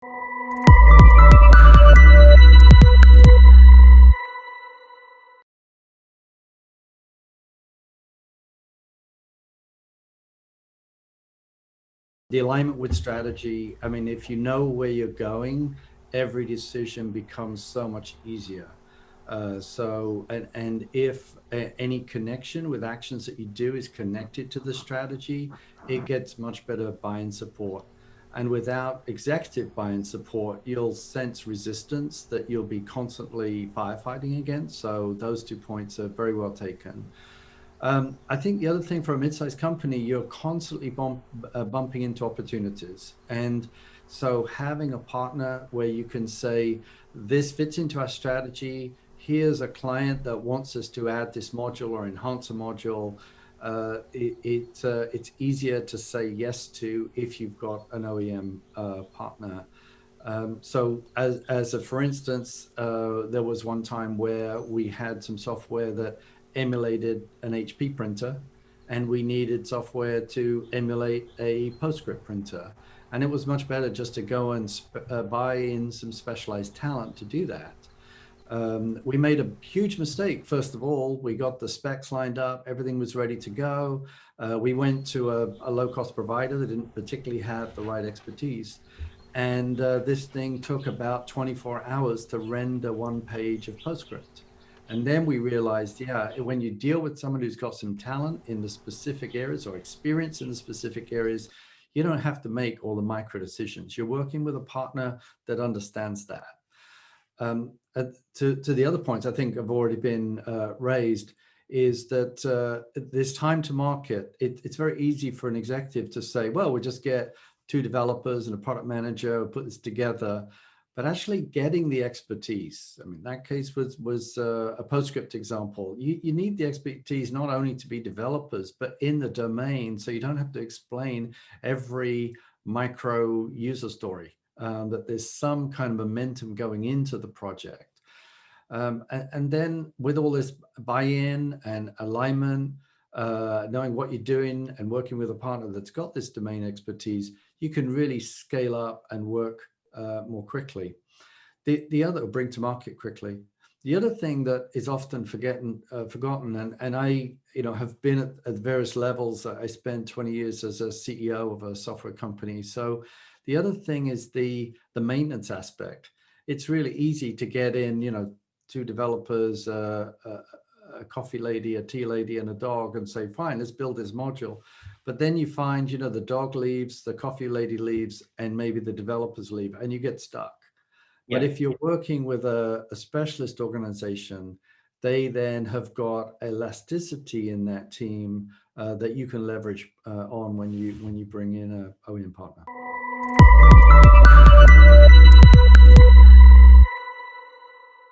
The alignment with strategy, I mean, if you know where you're going, every decision becomes so much easier. And if any connection with actions that you do is connected to the strategy, it gets much better buy-in support. And without executive buy-in support, you'll sense resistance that you'll be constantly firefighting against. So those 2 points are very well taken. I think the other thing for a mid-sized company, you're constantly bumping into opportunities. And so having a partner where you can say, this fits into our strategy, here's a client that wants us to add this module or enhance a module, it's easier to say yes to if you've got an OEM partner. So as a for instance, there was one time where we had some software that emulated an HP printer, and we needed software to emulate a PostScript printer. And it was much better just to go and buy in some specialized talent to do that. We made a huge mistake. First of all, we got the specs lined up, everything was ready to go. We went to a low-cost provider that didn't particularly have the right expertise. And this thing took about 24 hours to render one page of PostScript. And then we realized, yeah, when you deal with someone who's got some talent in the specific areas or experience in the specific areas, you don't have to make all the micro decisions. You're working with a partner that understands that. To the other points I think have already been raised, is that this time to market, it's very easy for an executive to say, well, we'll just get 2 developers and a product manager, we'll put this together. But actually getting the expertise, I mean, that case was a PostScript example. You need the expertise not only to be developers, but in the domain, so you don't have to explain every micro user story, that there's some kind of momentum going into the project. And then with all this buy-in and alignment, knowing what you're doing and working with a partner that's got this domain expertise, you can really scale up and work more quickly. The other, bring to market quickly. The other thing that is often forgotten, and I, have been at various levels. I spent 20 years as a CEO of a software company. So the other thing is the maintenance aspect. It's really easy to get in, 2 developers, a coffee lady, a tea lady, and a dog, and say, fine, let's build this module. But then you find, the dog leaves, the coffee lady leaves, and maybe the developers leave, and you get stuck. Yeah. But if you're working with a specialist organization, they then have got elasticity in that team that you can leverage on when you bring in a OEM partner.